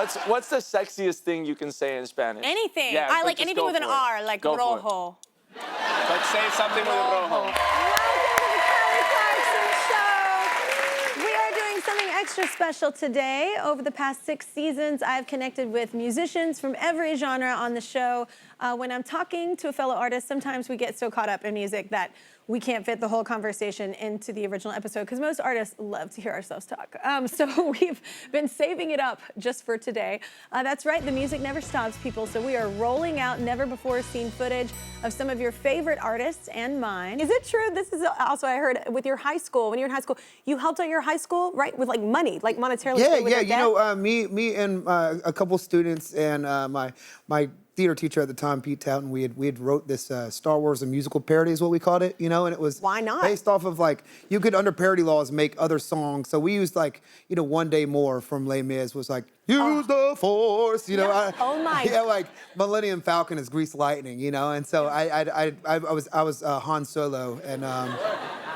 What's the sexiest thing you can say in Spanish? Anything. Yeah, I but like just anything go with an for it. R, like Go for it. rojo. Like say something with a rojo. Welcome to the Kelly Clarkson Show. We are doing something extra special today. Over the past 6 seasons, I've connected with musicians from every genre on the show. When I'm talking to a fellow artist, sometimes we get so caught up in music that we can't fit the whole conversation into the original episode because most artists love to hear ourselves talk. So we've been saving it up just for today. That's right, the music never stops, people. So we are rolling out never-before-seen footage of some of your favorite artists and mine. Is it true? This is also, I heard, with your high school, when you were in high school, you helped out your high school, right, with like money, like monetarily. Yeah. You know, me and a couple students and my theater teacher at the time, Pete Towton, we had wrote this Star Wars, a musical parody is what we called it, you know, and it was Why not? based off of like, you could under parody laws make other songs. So we used like, you know, One Day More from Les Mis was like, use the force, you know. Yeah. Oh my. Yeah, like Millennium Falcon is Grease Lightning, you know, and so I was Han Solo and.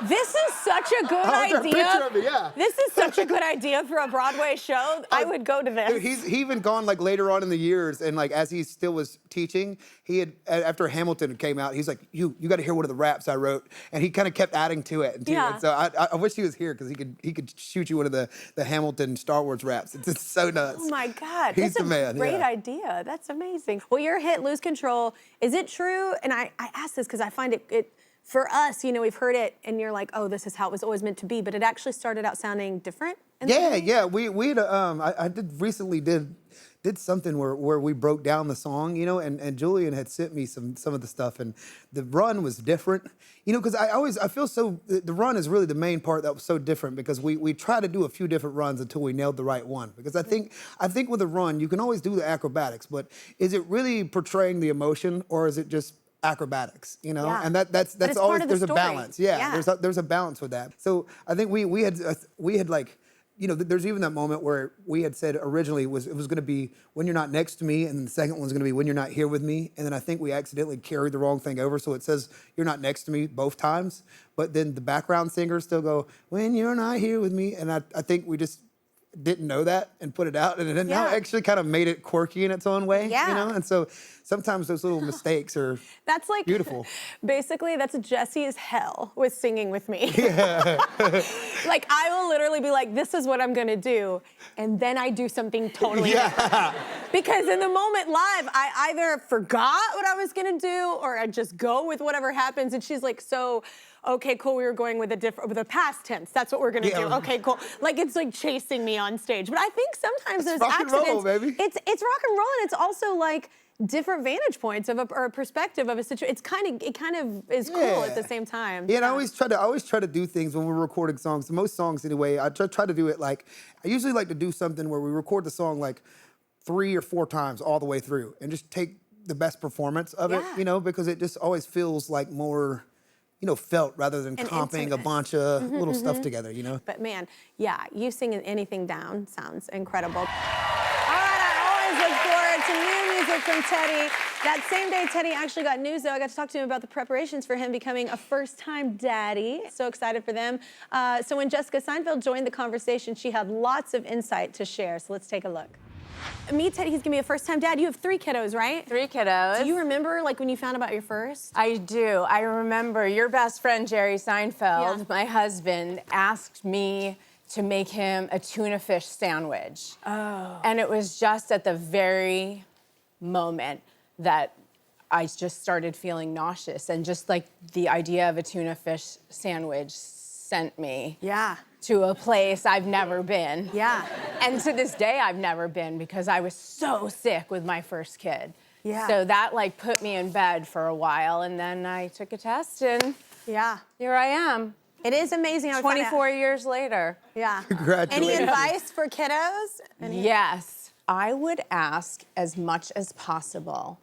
This is such a good A picture idea. of it, yeah. This is such a good idea for a Broadway show. I would go to this. Dude, he even gone like later on in the years, and like as he still was teaching, he had after Hamilton came out, he's like, you got to hear one of the raps I wrote, and he kind of kept adding to it. And Yeah. And so I wish he was here because he could shoot you one of the Hamilton Star Wars raps. It's just so nuts. Oh my God, He's that's the man. a great Yeah. idea. That's amazing. Well, your hit, Lose Control, is it true? And I ask this because I find it, for us, you know, we've heard it and you're like, oh, this is how it was always meant to be, but it actually started out sounding different. Yeah. We recently did something where we broke down the song, you know, and Julian had sent me some of the stuff, and the run was different, you know, because I feel so, the run is really the main part that was so different because we try to do a few different runs until we nailed the right one. Because I think with a run, you can always do the acrobatics, but is it really portraying the emotion or is it just acrobatics, you know? Yeah. And that's always, there's a balance. Yeah. There's a balance with that. So I think we had like, you know, there's even that moment where we had said originally it was going to be When You're Not Next to Me, and then the second one's going to be When You're Not Here With Me, and then I think we accidentally carried the wrong thing over, so it says You're Not Next to Me both times, but then the background singers still go When You're Not Here With Me, and I think we just didn't know that and put it out, and it now actually kind of made it quirky in its own way, you know? And so sometimes those little mistakes are that's like beautiful. Basically, that's Jesse as hell with singing with me. Yeah. Like, I will literally be like, this is what I'm gonna do, and then I do something totally different. Because in the moment live, I either forgot what I was gonna do or I just go with whatever happens, and she's like, so, okay, cool, we were going with a past tense. That's what we're gonna do. Okay, cool. Like, it's like chasing me on stage. But I think sometimes there's rock and accidents. roll, baby. It's rock and roll, and it's also like different vantage points of or a perspective of a situation. It kind of is cool at the same time. Yeah, and I always try to do things when we're recording songs. Most songs anyway, I try to do it like, I usually like to do something where we record the song like 3 or 4 times all the way through and just take the best performance of it, you know, because it just always feels like more, you know, felt rather than comping a bunch of little stuff together, you know? But man, yeah, you singing anything down sounds incredible. All right, I always look forward to new music from Teddy. That same day, Teddy actually got news, though. I got to talk to him about the preparations for him becoming a first-time daddy. So excited for them. So when Jessica Seinfeld joined the conversation, she had lots of insight to share. So let's take a look. Meet Teddy, he's gonna be a first-time dad. You have 3 kiddos, right? 3 kiddos. Do you remember, like, when you found about your first? I do. I remember your best friend, Jerry Seinfeld, my husband, asked me to make him a tuna fish sandwich. Oh. And it was just at the very moment that I just started feeling nauseous, and just like the idea of a tuna fish sandwich sent me to a place I've never been. Yeah. And to this day, I've never been because I was so sick with my first kid. Yeah. So that like put me in bed for a while, and then I took a test, and here I am. It is amazing how 24 years later. Yeah. Congratulations. Any advice for kiddos? Yes. I would ask as much as possible,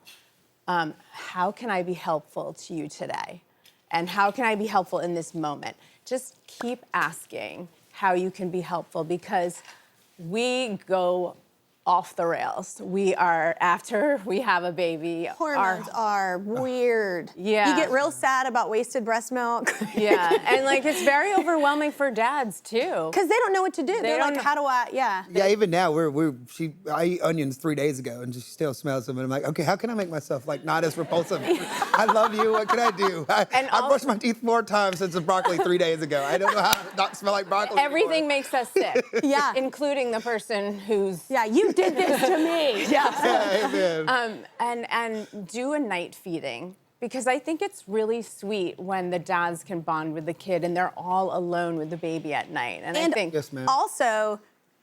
how can I be helpful to you today? And how can I be helpful in this moment? Just keep asking how you can be helpful, because we go off the rails. We are, after we have a baby, Hormones are weird. Yeah. You get real sad about wasted breast milk. yeah, and like it's very overwhelming for dads too. Because they don't know what to do. They're like, don't- how do I, yeah. Yeah, even now I eat onions 3 days ago and she still smells them and I'm like, okay, how can I make myself like not as repulsive? I love you. What can I do? I brushed my teeth 4 times since the broccoli 3 days ago. I don't know how to not smell like broccoli. Everything anymore. makes us sick. Yeah. Including the person who's Yeah, you did this to me. Yeah. Yeah, amen. and do a night feeding. Because I think it's really sweet when the dads can bond with the kid and they're all alone with the baby at night. And I think Yes, ma'am. Also,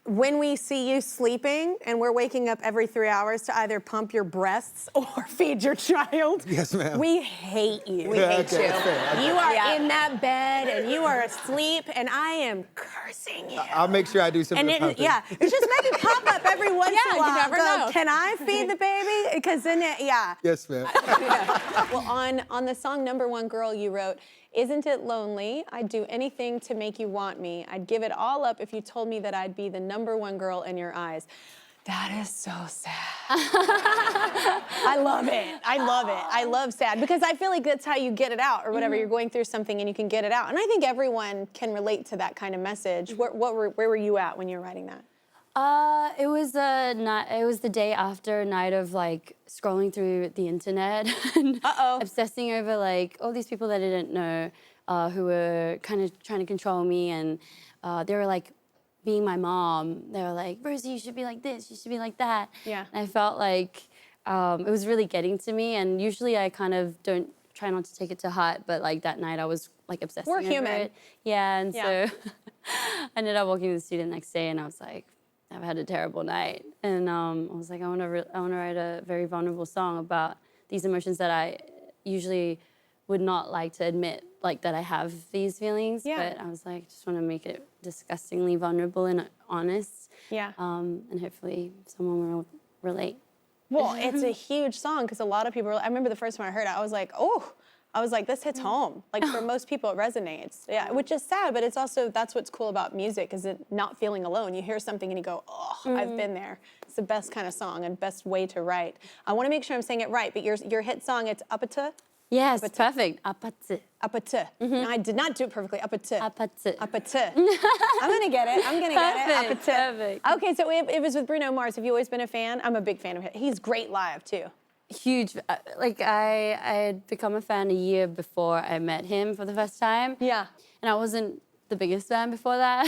when we see you sleeping and we're waking up every 3 hours to either pump your breasts or feed your child, Yes, ma'am. we hate you. Yeah, okay, that's fair. Okay. You are Yeah. in that bed and you are asleep and I am cursing you. I'll make sure I do some of And the it, pumping. yeah, it's just maybe pop up every once Yeah, in a you while. never Go, know. can I feed the baby? Because then, yeah. Yes, ma'am. Well, on the song Number One Girl you wrote, isn't it lonely? I'd do anything to make you want me. I'd give it all up if you told me that I'd be the number one girl in your eyes. That is so sad. I love it. I love it. I love sad because I feel like that's how you get it out or whatever. You're going through something and you can get it out. And I think everyone can relate to that kind of message. Where were you at when you were writing that? It was the day after a night of like scrolling through the internet and obsessing over like all these people that I didn't know who were kind of trying to control me, and they were like being my mom. They were like, Rosie, you should be like this, you should be like that. Yeah. And I felt like it was really getting to me, and usually I kind of try not to take it to heart, but like that night I was like obsessing We're over human. it. Yeah, and Yeah. so I ended up walking to the studio the next day and I was like, I've had a terrible night. And I was like, I want to write a very vulnerable song about these emotions that I usually would not like to admit, like that I have these feelings. Yeah. But I was like, just want to make it disgustingly vulnerable and honest. Yeah. And hopefully someone will relate. Well, it's a huge song because a lot of people, I remember the first time I heard it, I was like, oh, this hits home. Like for most people, it resonates. Yeah, which is sad, but it's also, that's what's cool about music, is it not feeling alone. You hear something and you go, oh, I've been there. It's the best kind of song and best way to write. I want to make sure I'm saying it right, but your hit song, it's Apata? Yes, Apata. perfect. Apatı. Apata. No, I did not do it perfectly. Apata. Apatı. Apata. I'm gonna get it. I'm gonna get it. Perfect, Apata. perfect. Okay, so it was with Bruno Mars. Have you always been a fan? I'm a big fan of him. He's great live too. Huge. Like I had become a fan a year before I met him for the first time. Yeah. And I wasn't the biggest fan before that,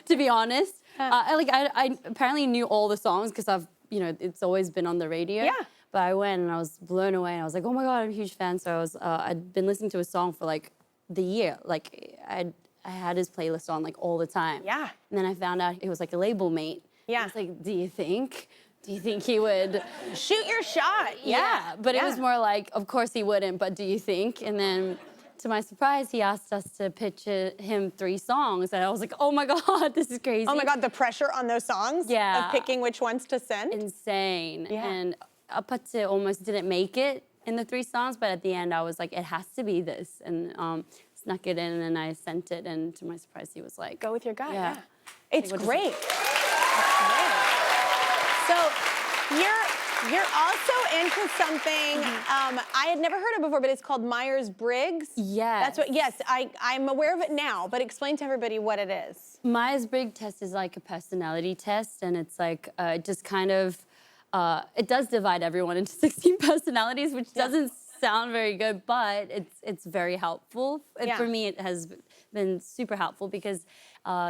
to be honest. I apparently knew all the songs because it's always been on the radio. Yeah. But I went and I was blown away and I was like, oh my God, I'm a huge fan. So I'd been listening to a song for like the year. Like I had his playlist on like all the time. Yeah. And then I found out it was like a label mate. Yeah. I was like, do you think he would? Shoot your shot. Yeah, but it was Yeah. more like, of course he wouldn't, but do you think? And then, to my surprise, he asked us to pitch him 3 songs, and I was like, oh my God, this is crazy. Oh my God, the pressure on those songs. Yeah. Of picking which ones to send. Insane. Yeah. And Apatı almost didn't make it in the 3 songs, but at the end I was like, it has to be this. And snuck it in, and I sent it, and to my surprise, he was like, Go with your gut. Yeah. It's Like, what great. It's great. So you're also into something I had never heard of before, but it's called Myers-Briggs. Yes. That's what. Yes, I'm aware of it now, but explain to everybody what it is. Myers-Briggs test is like a personality test, and it's like just kind of, it does divide everyone into 16 personalities, which doesn't sound very good, but it's very helpful. Yeah. For me, it has been super helpful because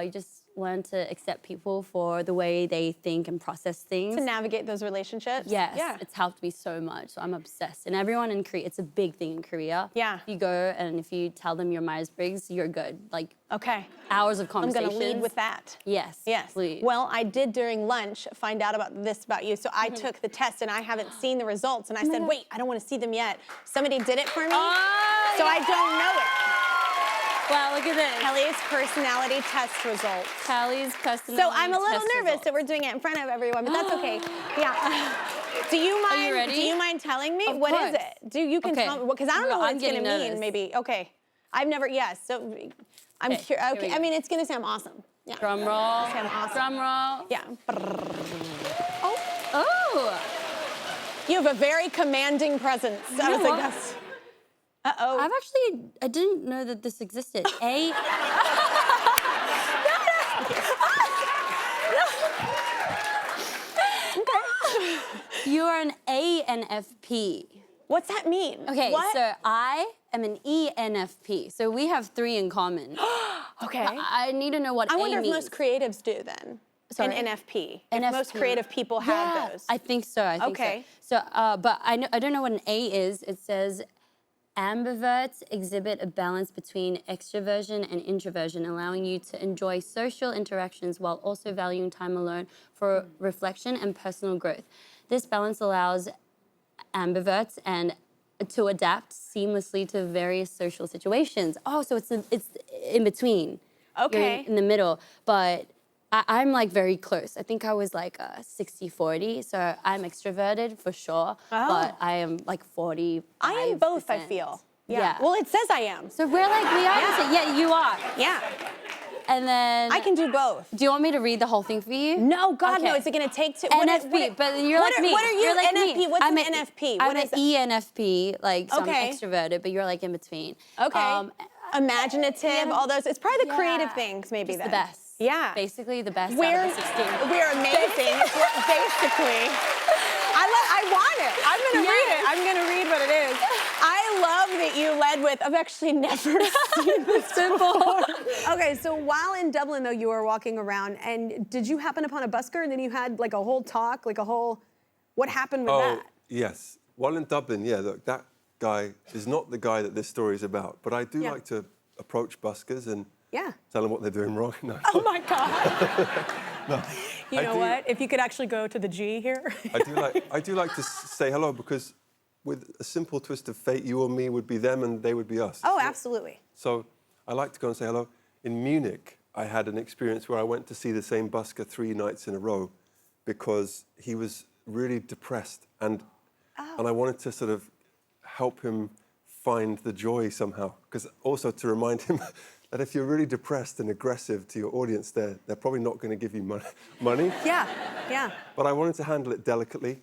you just learn to accept people for the way they think and process things. To navigate those relationships. Yes, Yeah. it's helped me so much. So I'm obsessed. And everyone in Korea, it's a big thing in Korea. Yeah. If you go and if you tell them you're Myers-Briggs, you're good. Like Okay. hours of I'm conversations. gonna lead with that. Yes, Yes. please. Well, I did during lunch find out about you. So I took the test and I haven't seen the results. And I said, wait, I don't want to see them yet. Somebody did it for me. So I don't know it. Wow, look at this. Kelly's personality test results. Callie's personality So I'm a little test nervous results. that we're doing it in front of everyone, but that's okay. Yeah. Do you mind? you ready? Do you mind telling me Of what is course. it? You can Okay. tell me because I don't know what I'm it's gonna getting mean. nervous. Maybe. Okay. I've never. Yes. So I'm Okay, curious. here Okay. we I go. mean, it's gonna sound awesome. Yeah. Drum roll. Sound awesome. Drum roll. Yeah. Oh. You have a very commanding presence. I was like, that's... Uh-oh. I didn't know that this existed. A. You are an ANFP. What's that mean? Okay, what? so I am an ENFP. So we have 3 in common. Okay. I need to know what I A wonder means. if most creatives do then. Sorry? An NFP. NFP. If most creative people have those. I think so. I think Okay. so. But I don't know what an A is. It says ambiverts exhibit a balance between extroversion and introversion, allowing you to enjoy social interactions while also valuing time alone for reflection and personal growth. This balance allows ambiverts and to adapt seamlessly to various social situations. Oh, so it's in between. Okay. You're in the middle, but I'm like very close. I think I was like 60-40, so I'm extroverted for sure, but I am like 45%. I am both, I feel. Yeah. Well, it says I am. So we're like, we are. Yeah, you are. Yeah. And then... I can do both. Do you want me to read the whole thing for you? No, God, no. Okay. Is it going to take two? NFP, but you're like me. What are you? You're like NFP. me. What's I'm an NFP? I'm What is an ENFP, like, so I'm extroverted, but you're like in between. Okay. Imaginative, all those. It's probably the creative things, maybe. Just then. the best. Yeah. Basically the best We're out of the 16. We're amazing. Basically. I want it. I'm going to read it. I'm going to read what it is. I love that you led with, I've actually never seen this before. Okay, so while in Dublin, though, you were walking around, and did you happen upon a busker, and then you had like a whole talk, like a whole, what happened with that? Yes. While in Dublin, yeah, look, that guy is not the guy that this story is about, but I do like to approach buskers and tell them what they're doing wrong. No. Oh my God. No. You know what? If you could actually go to the G here. I do like to say hello, because with a simple twist of fate, you or me would be them and they would be us. Oh, absolutely. So I like to go and say hello. In Munich, I had an experience where I went to see the same busker 3 nights in a row because he was really depressed, and I wanted to sort of help him find the joy somehow, because also to remind him that if you're really depressed and aggressive to your audience, they're probably not going to give you money. Yeah, yeah. But I wanted to handle it delicately,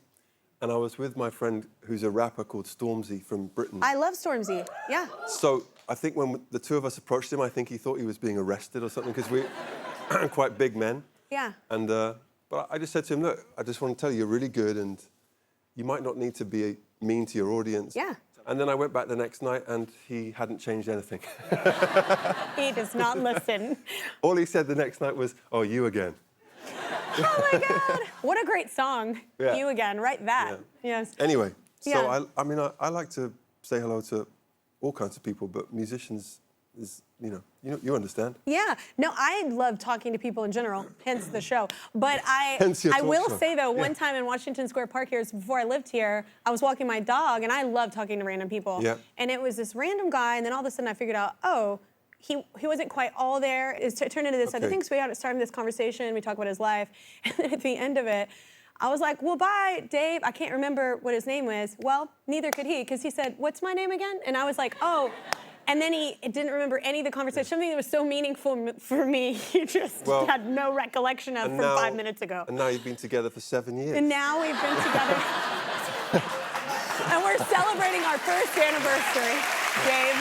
and I was with my friend who's a rapper called Stormzy from Britain. I love Stormzy, yeah. So I think when the 2 of us approached him, I think he thought he was being arrested or something, because we're quite big men. Yeah. And but I just said to him, look, I just want to tell you, you're really good, and you might not need to be mean to your audience. Yeah. And then I went back the next night, and he hadn't changed anything. He does not listen. All he said the next night was, oh, you again. Oh my God. What a great song. Yeah. You again, write that. Yeah. Yes. Anyway, so Yeah. I like to say hello to all kinds of people, but musicians is, you understand. Yeah. No, I love talking to people in general, hence the show. But Hence your I talk will show. say, though, one time in Washington Square Park here, before I lived here, I was walking my dog, and I love talking to random people. Yeah. And it was this random guy, and then all of a sudden I figured out, oh, he wasn't quite all there. It turned into this other thing, so we started this conversation, we talked about his life, and then at the end of it, I was like, well, bye, Dave. I can't remember what his name was. Well, neither could he, because he said, what's my name again? And I was like, oh. And then he didn't remember any of the conversation. Something that was so meaningful for me, he just had no recollection of from 5 minutes ago. And now you've been together for 7 years. And now we've been together. And we're celebrating our first anniversary, Dave.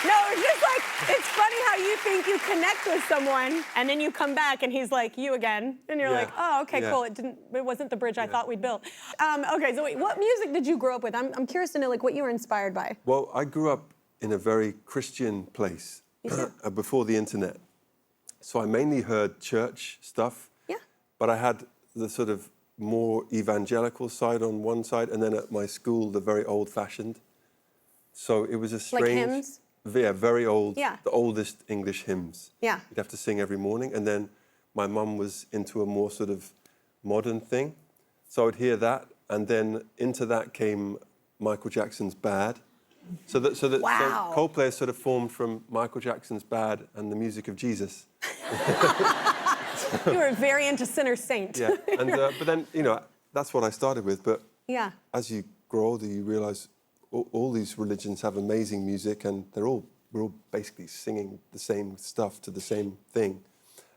No, it's just like, it's funny how you think you connect with someone, and then you come back, and he's like, you again. And you're like, oh, okay, cool. It wasn't the bridge I thought we'd built. Okay, so wait, what music did you grow up with? I'm curious to know, like, what you were inspired by. Well, I grew up in a very Christian place before the internet. So I mainly heard church stuff. Yeah. But I had the sort of more evangelical side on one side, and then at my school, the very old-fashioned. So it was a strange... Like hymns? Yeah, very old. Yeah. The oldest English hymns. Yeah. You'd have to sing every morning. And then my mum was into a more sort of modern thing. So I would hear that, and then into that came Michael Jackson's Bad. So so Coldplay sort of formed from Michael Jackson's Bad and the music of Jesus. You were very into Sinner Saint. Yeah, and but then that's what I started with. But as you grow older, you realise all these religions have amazing music, and we're all basically singing the same stuff to the same thing,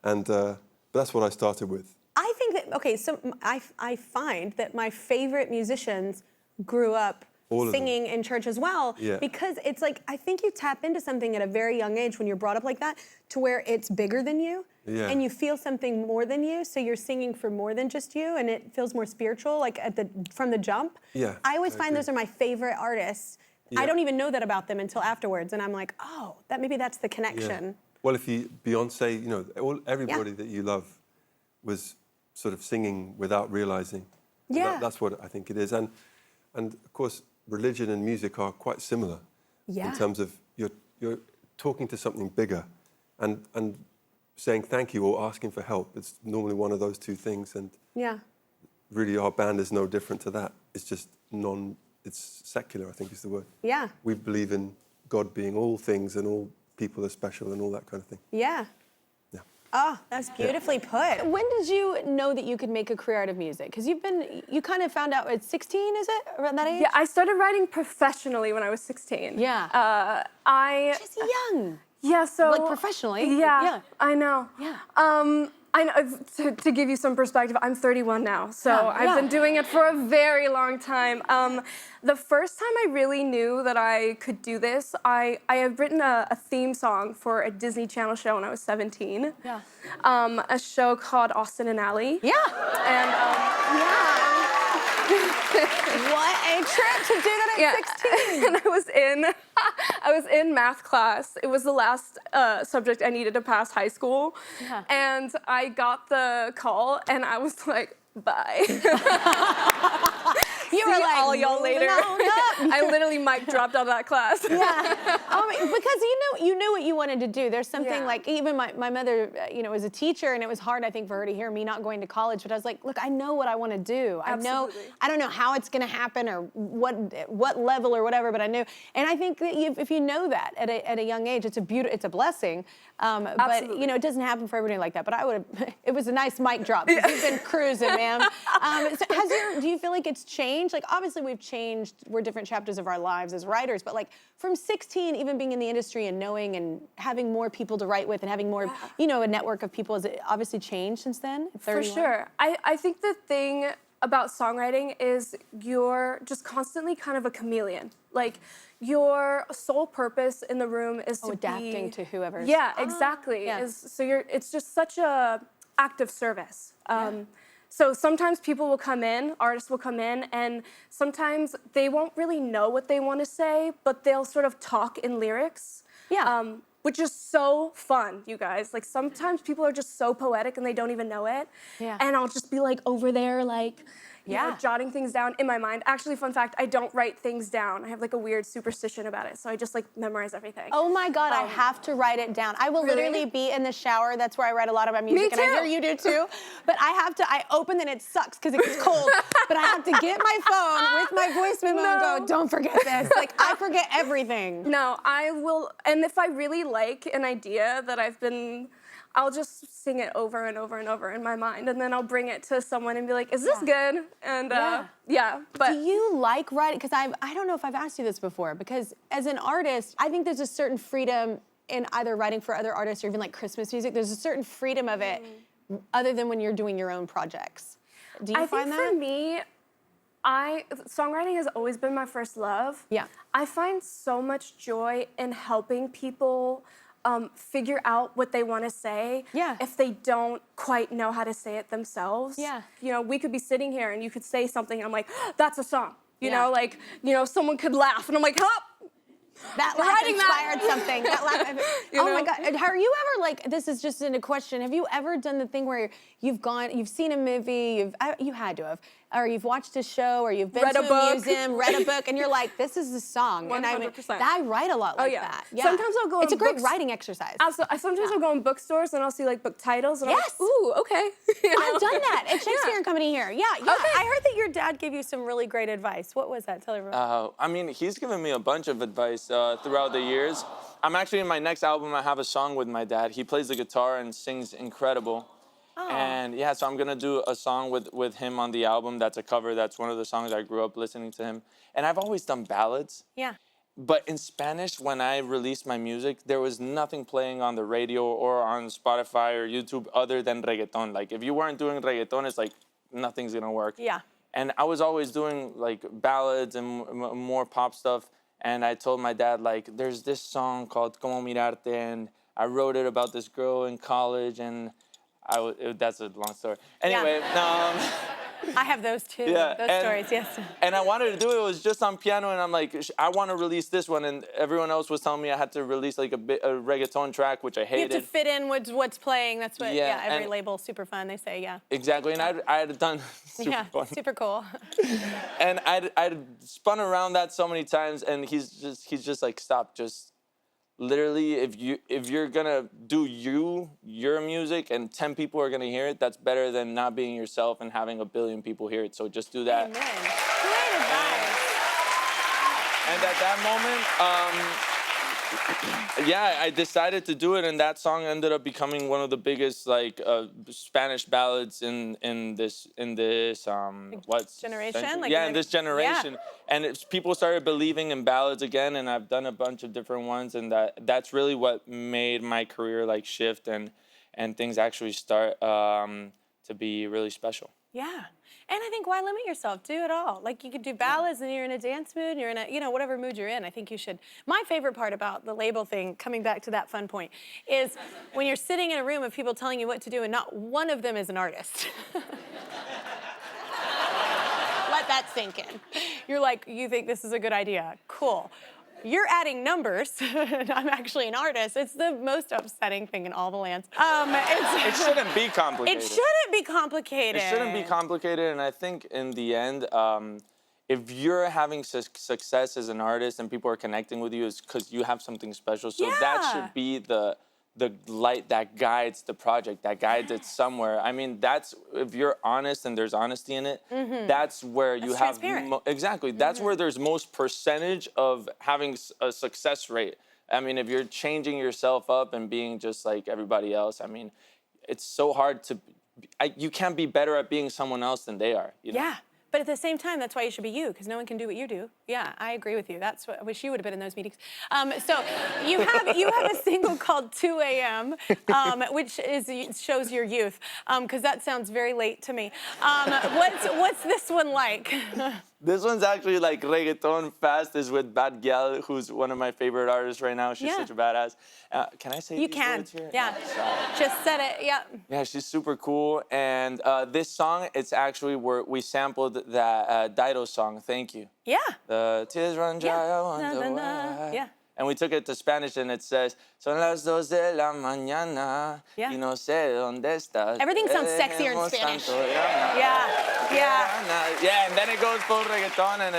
and but that's what I started with. I think that okay, so I find that my favorite musicians grew up All of them. singing in church as well, Yeah. because it's like, I think you tap into something at a very young age when you're brought up like that, to where it's bigger than you, Yeah. and you feel something more than you, so you're singing for more than just you, and it feels more spiritual, like from the jump. Yeah, I always I find agree. those are my favorite artists. I Yeah. don't even know that about them until afterwards, and I'm like, oh, maybe that's the connection. Yeah. Well, if Beyonce, everybody that you love was sort of singing without realizing. And Yeah. That's what I think it is. And of course, religion and music are quite similar Yeah. in terms of you're talking to something bigger and saying thank you or asking for help. It's normally one of those two things. And Yeah. really, our band is no different to that. It's just it's secular, I think is the word. Yeah. We believe in God being all things and all people are special and all that kind of thing. Yeah. Yeah. Oh, that's beautifully put. When did you know that you could make a career out of music? Because you kind of found out at 16, is it? Around that age? Yeah, I started writing professionally when I was 16. Yeah. Just young. Yeah, so... Like professionally. Yeah, Yeah. I know. Yeah. I know, to give you some perspective, I'm 31 now, so Yeah, I've been doing it for a very long time. The first time I really knew that I could do this, I had written a theme song for a Disney Channel show when I was 17. Yeah. A show called Austin and Ally. Yeah. And What a trip to do that at 16. And I was in math class. It was the last subject I needed to pass high school. Yeah. And I got the call and I was like, bye. You were See like, all y'all moving later. on up. I literally mic dropped out of that class. Yeah. Because you knew what you wanted to do. There's something Yeah. like, even my mother, was a teacher, and it was hard, I think, for her to hear me not going to college. But I was like, look, I know what I want to do. Absolutely. I don't know how it's going to happen or what level or whatever, but I knew. And I think that if you know that at a young age, it's a blessing. But Absolutely. it doesn't happen for everybody like that. But it was a nice mic drop. You've been cruising, ma'am. So do you feel like it's changed? Like, obviously we've changed, we're different chapters of our lives as writers, but like from 16, even being in the industry and knowing and having more people to write with and having more, a network of people, has it obviously changed since then? at For 31? sure. I think the thing about songwriting is you're just constantly kind of a chameleon. Like, your sole purpose in the room is to adapting be... to whoever's... Yeah, exactly. yeah. It's just such a act of service. So sometimes people will come in, artists will come in, and sometimes they won't really know what they want to say, but they'll sort of talk in lyrics. Yeah. Which is so fun, you guys. Like, sometimes people are just so poetic and they don't even know it. Yeah. And I'll just be like over there, like, Yeah. jotting things down in my mind. Actually, fun fact, I don't write things down. I have like a weird superstition about it, so I just like memorize everything. Oh my God, I have to write it down. I will Really? literally be in the shower. That's where I write a lot of my music. Me And I hear too. you do too. But I open and it sucks because it gets cold. But I have to get my phone with my voice memo and go, don't forget this. Like, I forget everything. No, I will, and if I really like an idea that I'll just sing it over and over and over in my mind, and then I'll bring it to someone and be like, is this good? And but... Do you like writing? Because I don't know if I've asked you this before, because as an artist, I think there's a certain freedom in either writing for other artists or even like Christmas music. There's a certain freedom of it other than when you're doing your own projects. Do you find that? I think for me, songwriting has always been my first love. Yeah. I find so much joy in helping people figure out what they want to say if they don't quite know how to say it themselves. Yeah. We could be sitting here and you could say something and I'm like, oh, that's a song. Someone could laugh and I'm like, oh, That We're laugh writing that. inspired something. That laugh, oh my God. Are you ever like, this is just a question, have you ever done the thing where you've seen a movie, you had to have, or you've watched a show, or you've been Read to a a book. museum, read a book, and you're like, this is the song. 100%. And I write a lot like yeah. that. Yeah. Sometimes I'll go It's a in great books- writing exercise. Absolutely. Sometimes I'll go in bookstores and I'll see like book titles and Yes. I'm like, ooh, okay. I've done that at Shakespeare and Company here. Yeah. Okay. I heard that your dad gave you some really great advice. What was that? Tell everyone. He's given me a bunch of advice throughout the years. I'm actually in my next album, I have a song with my dad. He plays the guitar and sings incredible. And yeah, so I'm gonna do a song with him on the album. That's a cover. That's one of the songs I grew up listening to him. And I've always done ballads. Yeah. But in Spanish, when I released my music, there was nothing playing on the radio or on Spotify or YouTube other than reggaeton. Like, if you weren't doing reggaeton, it's like nothing's gonna work. Yeah. And I was always doing like ballads and more pop stuff. And I told my dad, like, there's this song called Como Mirarte, and I wrote it about this girl in college, and that's a long story. Anyway, I have those too. Yeah, those stories, yes. And I wanted to do it. It was just on piano, and I'm like, I want to release this one. And everyone else was telling me I had to release like a reggaeton track, which I hated. You have to fit in with what's playing. That's what. Yeah, every label's super fun. They say, yeah. Exactly, and I had done super fun. Super cool. And I'd spun around that so many times, and he's just like, stop, just. Literally, if you're gonna do your music and 10 people are gonna hear it, that's better than not being yourself and having 1 billion people hear it. So just do that. Amen. Great advice. And at that moment, yeah, I decided to do it, and that song ended up becoming one of the biggest like Spanish ballads in this generation. century? Like yeah, in this generation. Yeah. And people started believing in ballads again, and I've done a bunch of different ones, and that's really what made my career like shift and things actually start to be really special. Yeah. And I think, why limit yourself? Do it all. Like, you could do ballads and you're in a dance mood, and you're in a, whatever mood you're in. I think you should. My favorite part about the label thing, coming back to that fun point, is when you're sitting in a room of people telling you what to do and not one of them is an artist. Let that sink in. You're like, you think this is a good idea? Cool. You're adding numbers. I'm actually an artist. It's the most upsetting thing in all the lands. It shouldn't be complicated. It shouldn't be complicated. It shouldn't be complicated, and I think in the end, if you're having success as an artist and people are connecting with you, it's because you have something special. So that should be the light that guides the project, that guides it somewhere. I mean, that's, if you're honest and there's honesty in it, that's where you have exactly. That's where there's most percentage of having a success rate. I mean, if you're changing yourself up and being just like everybody else, I mean, it's so hard to. You can't be better at being someone else than they are. You know? Yeah. But at the same time, that's why you should be you, because no one can do what you do. Yeah, I agree with you. That's what I wish you would have been in those meetings. So you have a single called 2 a.m., which shows your youth, because that sounds very late to me. What's this one like? This one's actually like reggaeton fast, is with Bad Gyal, who's one of my favorite artists right now. She's such a badass. Can I say you these can. words here? Yeah. Just said it. Yeah. Yeah, she's super cool. And this song, it's actually where we sampled that Dido song, Thank You. Yeah. The tears run dry, I wonder why. Yeah. And we took it to Spanish, and it says, Son las 2 de la mañana, y no sé dónde estás. Everything sounds sexier in Spanish. Yeah. Yeah, and then it goes full reggaeton, and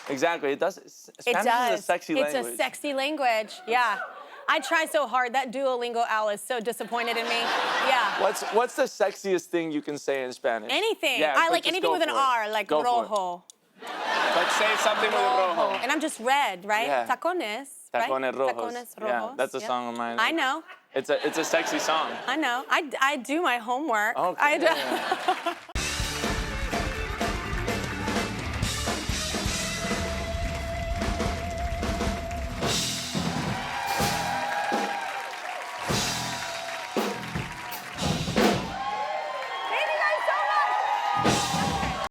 exactly, it does. Spanish is a sexy language. It's a sexy language, yeah. I try so hard. That Duolingo Al is so disappointed in me. Yeah. What's the sexiest thing you can say in Spanish? Anything. Yeah, I like anything with an R, like rojo. Like say something with rojo. And I'm just red, right? Yeah. Tacones, right? Tacones rojos. Tacones rojos. Yeah, that's a song of mine. I know. It's a sexy song. I know. I do my homework. Okay.